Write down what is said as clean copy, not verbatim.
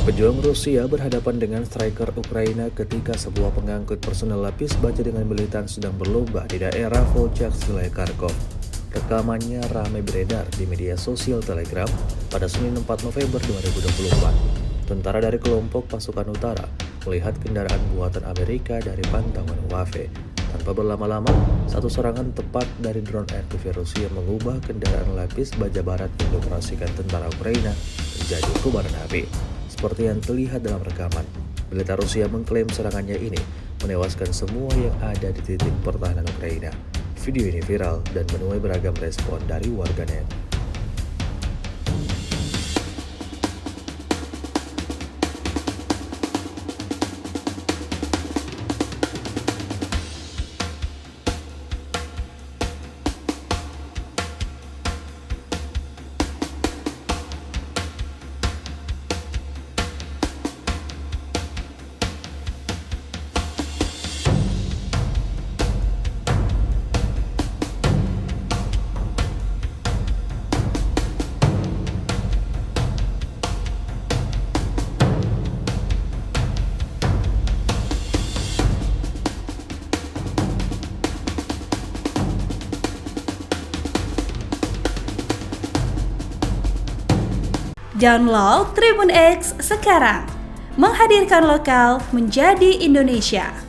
Pejuang Rusia berhadapan dengan striker Ukraina ketika sebuah pengangkut personel lapis baja dengan militan sedang berlomba di daerah Volchansk, wilayah Kharkov. Rekamannya ramai beredar di media sosial Telegram pada Senin 4 November 2024. Tentara dari kelompok pasukan utara melihat kendaraan buatan Amerika dari pantauan UAV. Tanpa berlama-lama, satu serangan tepat dari drone RPV Rusia mengubah kendaraan lapis baja barat yang dioperasikan tentara Ukraina menjadi kobaran api. Seperti yang terlihat dalam rekaman, militer Rusia mengklaim serangannya ini menewaskan semua yang ada di titik pertahanan Ukraina. Video ini viral dan menuai beragam respon dari warganet. Download Tribun X sekarang, menghadirkan lokal menjadi Indonesia.